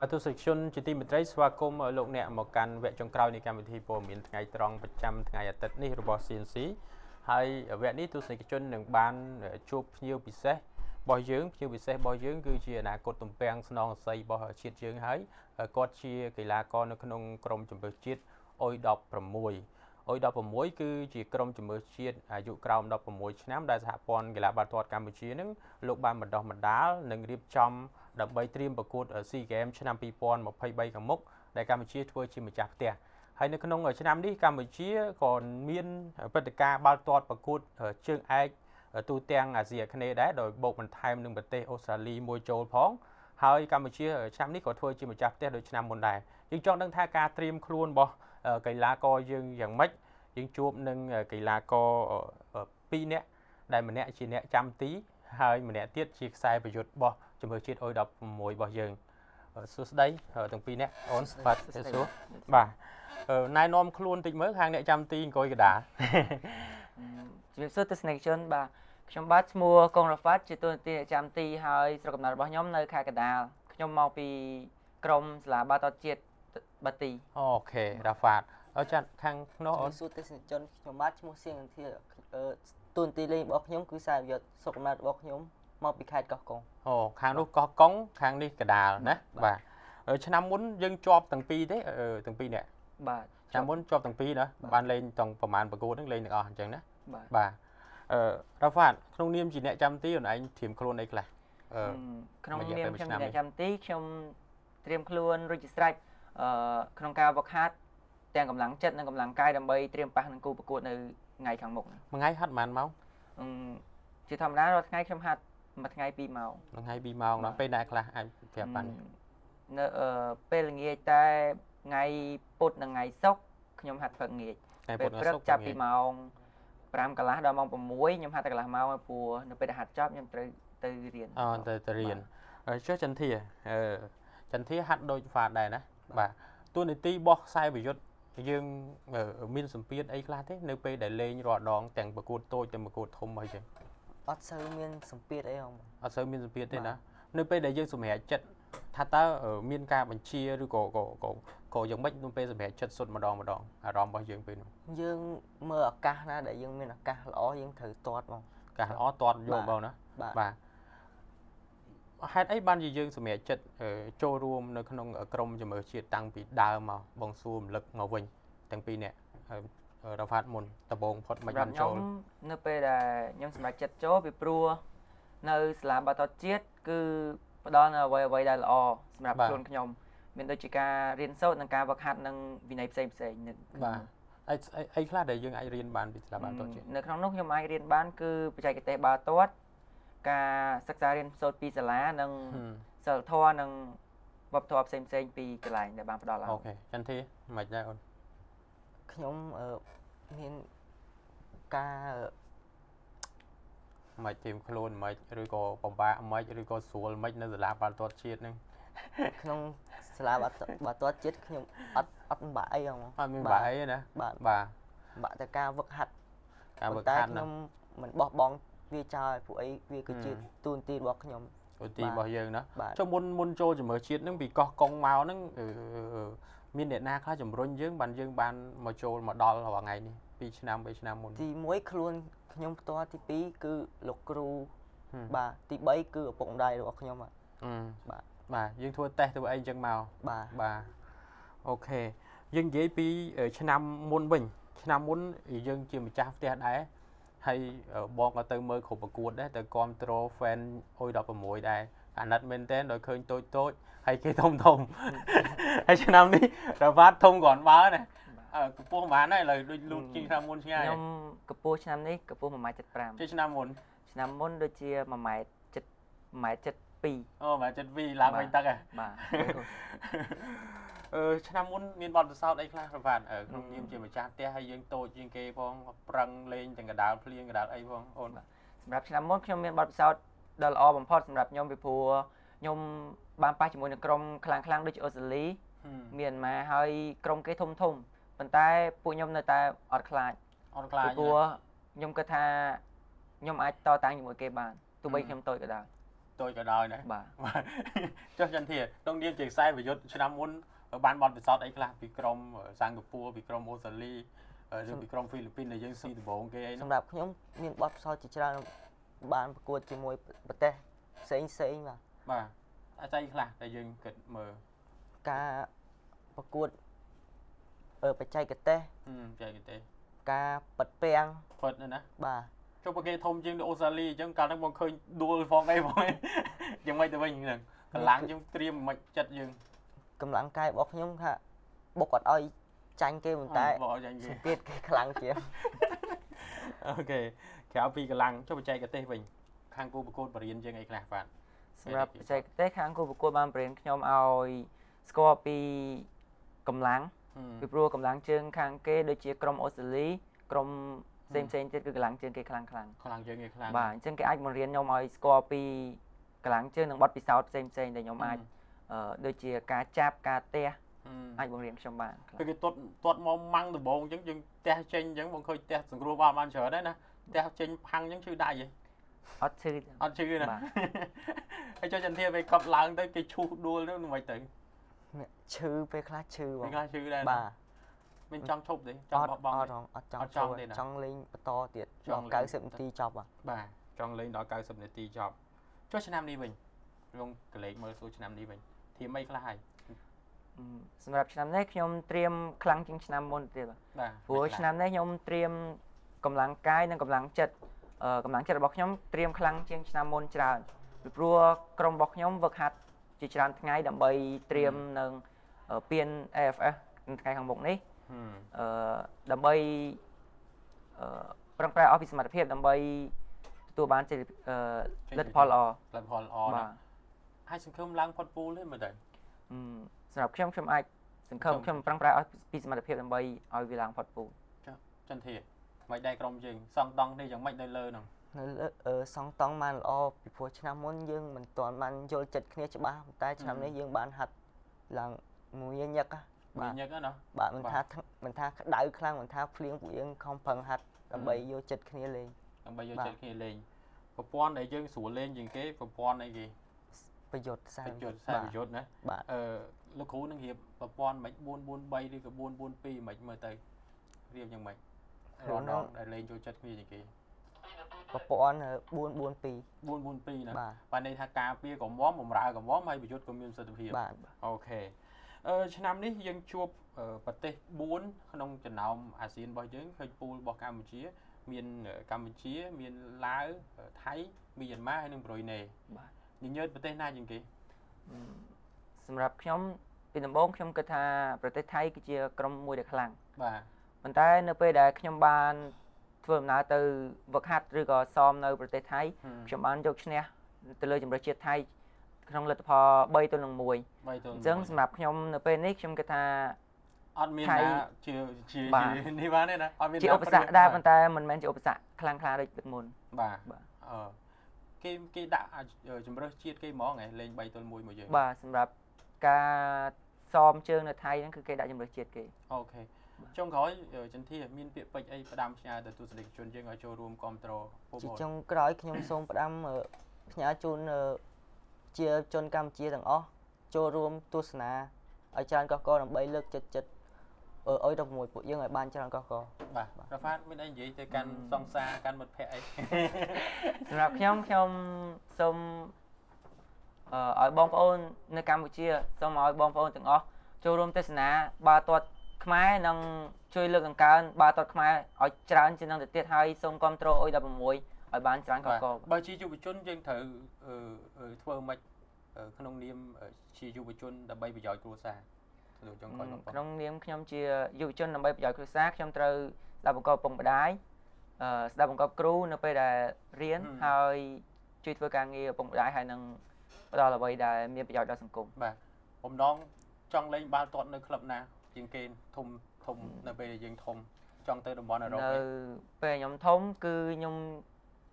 អតុសិជនជាទីមេត្រីស្វាគមន៍លោកអ្នកមកកាន់វគ្គចុងក្រោយនៃកម្មវិធីព័ត៌មានថ្ងៃត្រង់ប្រចាំថ្ងៃអាទិត្យនេះរបស់ CNC ហើយវគ្គនេះទស្សនិកជននឹងបានជួបភ្ញៀវពិសេសរបស់យើងគឺជាអនាគតទំពាំងស្នងអាស័យរបស់ជាតិយើងហើយគាត់ជាកីឡាករនៅក្នុងក្រុមជម្រើសជាតិអុយ16 16គឺជាក្រុមជម្រើសជាតិអាយុក្រោម16ឆ្នាំដែលសហព័ន្ធកីឡាបាល់ទាត់កម្ពុជានឹងលោកបានបណ្ដោះបណ្ដាលនិងរៀបចំដើម្បីត្រៀមប្រកួត SEA Games ឆ្នាំ2023ខាងមុខដែលកម្ពុជាធ្វើជាម្ចាស់ផ្ទះហើយនៅក្នុងឆ្នាំនេះកម្ពុជាក៏មានព្រឹត្តិការណ៍បាល់ទាត់ប្រកួតជើងឯកទូទាំងអាស៊ីអាគ្នេយ៍ដែរដោយបូកបន្ថែមនឹងប្រទេសអូស្ត្រាលីមួយចូលផងហើយកម្ពុជាឆ្នាំនេះក៏ធ្វើជាម្ចាស់ផ្ទះដូចឆ្នាំមុនដែរយើងចង់ដឹងថាការត្រៀមខ្លួនរបស់កីឡាករយើងយ៉ាងម៉េចយើងជួបនឹងកីឡាករ2នាក់ដែលម្នាក់ជាអ្នកចាំទីហើយម្នាក់ទៀតជាខ្សែប្រយុទ្ធរបស់ជំរឿជាតិអុយ16របស់យើងសួស្តីទាំងពីរនាក់អូនបាទសួស្តីបាទណែនាំខ្លួនតិចមើលខាងអ្នកចាំទីអង្គុយកដាជំរាបសួរទស្សនិកជនបាទខ្ញុំបាទឈ្មោះកុងរ៉ាហ្វាត់ជាតួនាទីអ្នកចាំទីហើយស្រុកកំណើតរបស់ខ្ញុំនៅខេត្តកណ្ដាលខ្ញុំមកពីក្រុមសាលាបាល់ទាត់ជាតិបាទីអូខេរ៉ាហ្វាតចាត់ខាងនោះអូនសួរទស្សនិកជនខ្ញុំបាទឈ្មោះសៀងនាធាតួនាទីលេងរបស់ខ្ញុំគឺខ្សែប្រយុទ្ធស្រុកកំណើតរបស់ខ្ញុំមកពីខេត្តកោះកុងអូខាងនោះកោះកុងខាងនេះកដាលណាបាទឆ្នាំមុនយើងជាប់ទាំងពីរទេទាំងពីរនាក់បាទឆ្នាំមុនជាប់ទាំងពីរណាបានលេងទាំងប្រហែលប្រកួតហ្នឹងលេងទាំងអស់អញ្ចឹងណាបាទរ៉ាហ្វាតក្នុងនាមជាអ្នកចាំទីខ្លួនឯងត្រៀមខ្លួនអីខ្លះក្នុងនាមខ្ញុំអ្នកចាំទីខ្ញុំត្រៀមខ្លួនរួចជាស្រេចក្នុងការវឹកហាត់ទាំងកម្លាំងចិត្តនិងកម្លាំងកាយដើម្បីត្រៀមប៉ះនឹងគូប្រកួតនៅថ្ងៃខាងមុខមួយថ្ងៃហាត់ប៉ុន្មានម៉ោងជាធម្មតារាល់ថ្ងៃខ្ញុំហាត់មួយថ្ងៃ2ម៉ោងមួយថ្ងៃ2ម៉ោងដល់ពេលណាខ្លះអាចប្រាប់បាននៅពេលល្ងាចតែថ្ងៃពុធនិងថ្ងៃសុក្រខ្ញុំហាត់ព្រឹកងាយពេលព្រឹកចាប់ពីម៉ោង5កន្លះដល់ម៉ោង6ខ្ញុំហាត់តែកន្លះម៉ោងព្រោះនៅពេលដែលហាត់ចប់ខ្ញុំត្រូវទៅរៀនទៅរៀនចុះចន្ទាហាត់ដូចហ្វាតដែរណាបាទតួនាទីរបស់ខ្សែប្រយុទ្ធយើងមានសម្ពាធអីខ្លះទេនៅពេលដែលលេងរាល់ដងទាំងប្រកួតតូចទាំងប្រកួតធំអីចឹងអត់សូវមានសម្ពាធអីហ៎អត់សូវមានសម្ពាធទេណានៅពេលដែលយើងសម្រេចចិត្តថាតើមានការបញ្ជាឬក៏យ៉ាងម៉េចនៅពេលសម្រេចចិត្តសុទ្ធម្ដងអារម្មណ៍របស់យើងពេលនោះយើងមើលឱកាសណាដែលយើងមានឱកាសល្អយើងត្រូវទាត់ហ្មងឱកាសល្អទាត់យកបងណាបាទហេតុអីបានជាយើងសម្រេចចិត្តចូលរួមនៅក្នុងក្រុមជម្រើសជាតិតាំងពីដើមមកបងសួររំលឹកមកវិញទាំងពីរនាក់រ៉ាហ្វាត់មុនដំបូងផុតមិនបានចូលនៅពេលដែលខ្ញុំសម្រេចចិត្តចូលពីព្រោះនៅសាលាបាល់ទាត់ជាតិគឺផ្ដល់នៅអ្វីដែលល្អសម្រាប់ខ្លួនខ្ញុំមានដូចជាការរៀនសូត្រនិងការវឹកហាត់និងវិន័យផ្សេងបាទអីខ្លះដែលយើងអាចរៀនបានពីសាលាបាល់ទាត់ជាតិនៅក្នុងនោះខ្ញុំអាចរៀនបានគឺបច្ចេកទេសបាល់ទាត់ការសិក្សារៀនសូត្រពីសាលានិងសិលធម៌និងវប្បធម៌ផ្សេងពីកន្លែងដែលបានផ្ដល់ឡើងអូខេចន្ទធីមិនដែរអូនខ្ញុំមានការមិនត្រៀមខ្លួនមិនឬក៏ពិបាកមិនឬក៏ស្រួលមិននៅសាលាបាល់ទាត់ជាតិហ្នឹងក្នុងសាលាបាល់ទាត់ជាតិខ្ញុំអត់បាក់អីហ្មងអត់មានបាក់អីណាបាទបាក់តែការវឹកហាត់ខ្ញុំមិនបោះបង់វាចោលព្រោះអីវាគឺជាទូនទីរបស់ខ្ញុំទូនទីរបស់យើងណាចុះមុនចូលជំរឿជាតិហ្នឹងពីកោះកុងមកហ្នឹងមានអ្នកណាខ្លះជំរុញយើងបានមកចូលមកដល់រាល់ថ្ងៃនេះ2ឆ្នាំ3ឆ្នាំមុនទី1ខ្លួនខ្ញុំផ្ទាល់ទី2គឺលោកគ្រូបាទទី3គឺឪពុកម្ដាយរបស់ខ្ញុំបាទយើងធ្វើតេស្តធ្វើអីចឹងមកបាទអូខេយើងនិយាយពីឆ្នាំមុនវិញឆ្នាំមុនយើងជាម្ចាស់ផ្ទះដែរហើយបងក៏ទៅមើលគ្រប់ប្រកួតដែរទៅគ្រប់គ្រង fan អុយ16ដែរអាណិតមែនតើដល់ឃើញតូចហើយគេធំហើយឆ្នាំនេះរ៉ាវ៉ាត់ធំគ្រាន់បើណាកម្ពស់ប្រហែលហើយឥឡូវដូចលូតជាងឆ្នាំមុនឆ្ងាយខ្ញុំកម្ពស់ឆ្នាំនេះកម្ពស់1.75 ជាឆ្នាំមុនដូចជា1.72 អូ1.72ឡើងវិញទឹកហ៎បាទឆ្នាំមុនមានបទពិសោធន៍អីខ្លះរ៉ាវ៉ាត់ក្នុងនាមជាម្ចាស់ផ្ទះហើយយើងតូចជាងគេផងប្រឹងលេងទាំងកដាលភ្លៀងកដាលអីផងអូនសម្រាប់ឆ្នាំមុនខ្ញុំមានបទពិសោធន៍ដ៏ល្អបំផុតសម្រាប់ខ្ញុំពីព្រោះខ្ញុំបានប៉ះជាមួយនឹងក្រុមខ្លាំងដូចជាអូស្ត្រាលីមានមកហើយក្រុមគេធំប៉ុន្តែពួកខ្ញុំនៅតែអត់ខ្លាចពីព្រោះខ្ញុំគិតថាខ្ញុំអាចតតាំងជាមួយគេបានទោះបីខ្ញុំតូចក៏ដោយ tôi cả đời này bà cho chân thiệt đông niên chỉ sai vềยุทธ ឆ្នាំ មុន បាន បទពិសោធន៍ អី ខ្លះ ពី ក្រុម សិង្ហបុរី ពី ក្រុម អូស្ត្រាលី ឬ ពី ក្រុម ហ្វីលីពីន ដែល យើង ស៊ី ដំបូង គេ អី សម្រាប់ខ្ញុំមានបទពិសោធន៍ជាច្រើនបានប្រកួតជាមួយប្រទេសផ្សេងផ្សេងបាទអាចអីខ្លះដែលយើងគិតមើល ការប្រកួតបច្ចេកទេសការប៉ិតពាំង ប៉ិតណា បាទ ចុះបើគេធំជាង អូស្ត្រាលី អញ្ចឹង កាលហ្នឹង បង ឃើញ ដួល ផង អី ផង យ៉ាងម៉េចទៅវិញហ្នឹង កម្លាំង យើង ត្រៀម មិន ចិត្ត យើង កម្លាំងកាយរបស់ខ្ញុំថាបុកអត់ឲ្យចាញ់គេប៉ុន្តែសម្ពាធគេខ្លាំងជាង អូខេក្រៅពីកម្លាំងចុះបច្ចេកទេសវិញខាងគូប្រកួតបរិញ្ញាយើងអីខ្លះបាទ សម្រាប់បច្ចេកទេសខាងគូប្រកួតបានបរិញ្ញាខ្ញុំឲ្យស្គាល់ពីកម្លាំងពីព្រោះកម្លាំងជើងខាងគេដូចជាក្រុមអូស្ត្រាលីក្រុមផ្សេងទៀតគឺកម្លាំងជើងគេខ្លាំងបាទអញ្ចឹងគេអាចបង្រៀនខ្ញុំឲ្យស្គាល់ពីកម្លាំងជើងនិងបទពិសោធន៍ផ្សេងដែលខ្ញុំអាចដូចជាការចាប់ការទះអាចបង្រៀនខ្ញុំបានពេលគេទាត់មកម៉ាំងដំបងអញ្ចឹងយើងទះចេញអញ្ចឹងបងឃើញទះសង្គ្រោះបានច្រើនដែរណាទះចេញផាំងអញ្ចឹងឈឺដៃហ៎អត់ឈឺណាហើយចុះចន្ទាពេលកប់ឡើងទៅគេឈូសដួលនោះមិនទៅឈឺពេលខ្លះឈឺបងឈឺដែរបាទមិនចង់ឈប់ទេចង់បោះបង់អត់ចង់ចង់លេងបន្តទៀតដល់90នាទីចប់បាទចង់លេងដល់90នាទីចប់ចុះឆ្នាំនេះវិញខ្ញុំកលេចមើលសួរឆ្នាំនេះវិញធៀមអីខ្លះហើយសម្រាប់ឆ្នាំនេះខ្ញុំត្រៀមខ្លាំងជាងឆ្នាំមុនទៀតបាទព្រោះឆ្នាំនេះខ្ញុំត្រៀមកម្លាំងកាយនិងកម្លាំងចិត្តរបស់ខ្ញុំត្រៀមខ្លាំងជាងឆ្នាំមុនច្រើនពីព្រោះក្រុមរបស់ខ្ញុំវឹកហាត់ជាច្រើនថ្ងៃដើម្បីត្រៀមនឹងពាន AFF នៅថ្ងៃខាងមុខនេះដើម្បីប្រឹងប្រែងអស់ពីសមត្ថភាពដើម្បីទទួលបានលទ្ធផលល្អបាទហើយសង្ឃឹមឡើងផុតពូលទេមើលទៅសម្រាប់ខ្ញុំអាចសង្ឃឹមខ្ញុំប្រឹងប្រែងអស់ពីសមត្ថភាពដើម្បីឲ្យវាឡើងផុតពូលចន្ទធាមិនដែរក្រុមយើងសង់តង់នេះយ៉ាងម៉េចនៅលើហ្នឹងនៅលើសង់តង់បានល្អពីព្រោះឆ្នាំមុនយើងមិនទាន់បានយល់ចិត្តគ្នាច្បាស់តែឆ្នាំនេះយើងបានហាត់ឡើងមួយញឹកបាទញឹកណាបាទមិនថាក្តៅខ្លាំងមិនថាភ្លៀងពួកយើងខំប្រឹងហាត់ដើម្បីយកចិត្តគ្នាលេងប្រព័ន្ធដែលយើងស្រួលលេងជាងគេប្រព័ន្ធអីគេប្រយុទ្ធខ្សែប្រយុទ្ធណាលោកគ្រូនឹងរៀបប្រព័ន្ធមិន443ឬក៏442មិនមើលទៅរៀបយ៉ាងម៉េចរ៉នដងដែលលេងចូលចិត្តគ្នាជាងគេប្រព័ន្ធ442ណាបាទន័យថាការពារកំមុំបំរើកំមុំហើយប្រយុទ្ធក៏មានប្រសិទ្ធភាពបាទអូខេឆ្នាំនេះយើងជួបប្រទេស4ក្នុងចំណោមអាស៊ានរបស់យើងឃើញពូលរបស់កម្ពុជាមានកម្ពុជាមានឡាវថៃមីយ៉ាន់ម៉ាហើយនិងប្រ៊ុយណេបាទញើតប្រទេសណាជាងគេសម្រាប់ខ្ញុំពីដំបូងខ្ញុំគិតថាប្រទេសថៃគឺជាក្រុមមួយដែលខ្លាំងបាទប៉ុន្តែនៅពេលដែលខ្ញុំបានធ្វើដំណើរទៅវឹកហាត់ឬក៏ซ้อมនៅប្រទេសថៃខ្ញុំបានយកឈ្នះទៅលើជម្រើសជាតិថៃក្នុងលទ្ធផល3-1អញ្ចឹងសម្រាប់ខ្ញុំនៅពេលនេះខ្ញុំគិតថាអត់មានណាជានេះបានទេណាអត់មានជាឧបសគ្គដែរប៉ុន្តែមិនមែនជាឧបសគ្គខ្លាំងខ្លាដូចពីមុនបាទគេដាក់ជម្រើសជាតិគេហ្មងលេង3-1មកយើងបាទសម្រាប់ការซ้อมជើងនៅថៃហ្នឹងគឺគេដាក់ជម្រើសជាតិគេអូខេចុងក្រោយចន្ទធាមានពាក្យពេចន៍អីផ្ដាំផ្ញើទៅទស្សនិកជនយើងឲ្យចូលរួមគ្រប់គ្រងជាចុងក្រោយខ្ញុំសូមផ្ដាំផ្ញើជូនជាជនកម្ពុជាទាំងអស់ចូលរួមទស្សនាឲ្យច្រើនកកកដើម្បីលើកចិត្តអុយ16ពួកយើងឲ្យបានច្រើនកកកបាទរ៉ាហ្វាតមានអីនិយាយទៅកាន់សង្សារកាន់មិត្តភ័ក្តិអីសម្រាប់ខ្ញុំសូមឲ្យបងប្អូននៅកម្ពុជាសូមឲ្យបងប្អូនទាំងអស់ចូលរួមទស្សនាបាល់ទាត់ខ្មែរនិងជួយលើកដង្កើងបាល់ទាត់ខ្មែរឲ្យច្រើនជាងនឹងទៅទៀតហើយសូមគ្រប់គ្រងអុយ16ឲ្យបានច្រើនកកកបើជាយុវជនយើងត្រូវធ្វើម៉េចក្នុងនាមជាយុវជនដើម្បីប្រយោជន៍គ្រួសារក្នុងនាមខ្ញុំជាយុវជនដើម្បីប្រយោជន៍គ្រួសារខ្ញុំត្រូវស្ដាប់បង្គាប់ឪពុកម្ដាយស្ដាប់បង្គាប់គ្រូនៅពេលដែលរៀនហើយជួយធ្វើការងារឪពុកម្ដាយហើយនឹងផ្ដល់អ្វីដែលមានប្រយោជន៍ដល់សង្គមបាទបំណងចង់លេងបាល់ទាត់នៅក្លឹបណាជាងគេធំនៅពេលដែលយើងធំចង់ទៅតំបន់អឺរ៉ុបនៅពេលខ្ញុំធំគឺខ្ញុំ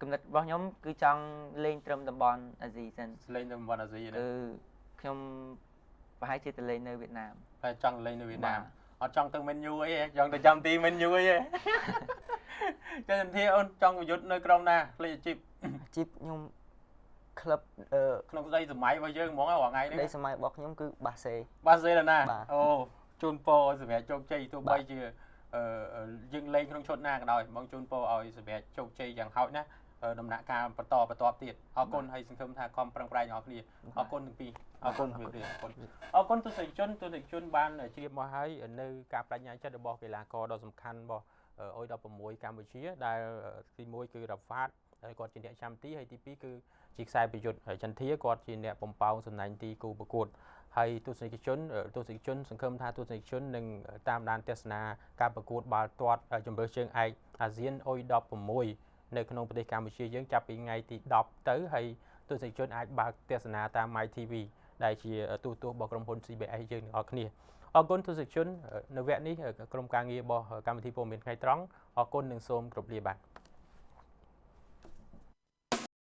គំនិតរបស់ខ្ញុំគឺចង់លេងត្រឹមតំបន់អាស៊ីសិនលេងតំបន់អាស៊ីណាខ្ញុំប្រហែលជាទៅលេងនៅវៀតណាមតែចង់លេងនៅវៀតណាមអត់ចង់ទៅមែនយូអីចង់ទៅចាំទីមែនយូអីចន្ទធាអូនចង់ប្រយុទ្ធនៅក្រុមណាលេងអាជីពខ្ញុំ club ក្នុងស្ដីសម័យរបស់យើងហ្មងរាល់ថ្ងៃនេះ ដីសម័យរបស់ខ្ញុំគឺ Barca បាសេឡូណា បាទ អូជូនពរឲ្យសម្រាប់ជោគជ័យទោះបីជាយើងលេងក្នុងឈុតណាក៏ដោយបងជូនពរឲ្យសម្រាប់ជោគជ័យយ៉ាងហោចណាស់ដំណាក់កាលបន្តទៀតអរគុណហើយសង្ឃឹមថាខំប្រឹងប្រែងអ្នកនរគ្នាអរគុណទាំងពីរអរគុណអរគុណទស្សនិកជនបានជ្រាបមកហើយនៅការបញ្ញាចិត្តរបស់កីឡាករដ៏សំខាន់របស់អុយ16កម្ពុជាដែលទី1គឺរ៉ាហ្វាតហើយគាត់ជាអ្នកចាំទីហើយទី2គឺជាខ្សែប្រយុទ្ធហើយចន្ទាគាត់ជាអ្នកបំផោងសំណាញ់ទីគូប្រកួតហើយទស្សនិកជនសង្ឃឹមថាទស្សនិកជននឹងតាមដានទស្សនាការប្រកួតបាល់ទាត់ជម្រើសជើងឯកអាស៊ានអុយ16នៅក្នុងប្រទេសកម្ពុជាយើងចាប់ពីថ្ងៃទី10ទៅហើយទស្សនិកជនអាចបើកទស្សនាតាម My TV ដែលជាទូរទស្សន៍របស់ក្រុមហ៊ុន CBS យើងទាំងអស់គ្នាអរគុណទស្សនិកជននៅវគ្គនេះក្រុមការងាររបស់កម្មវិធីព័ត៌មានថ្ងៃត្រង់អរគុណនិងសូមគោរពលាបាទ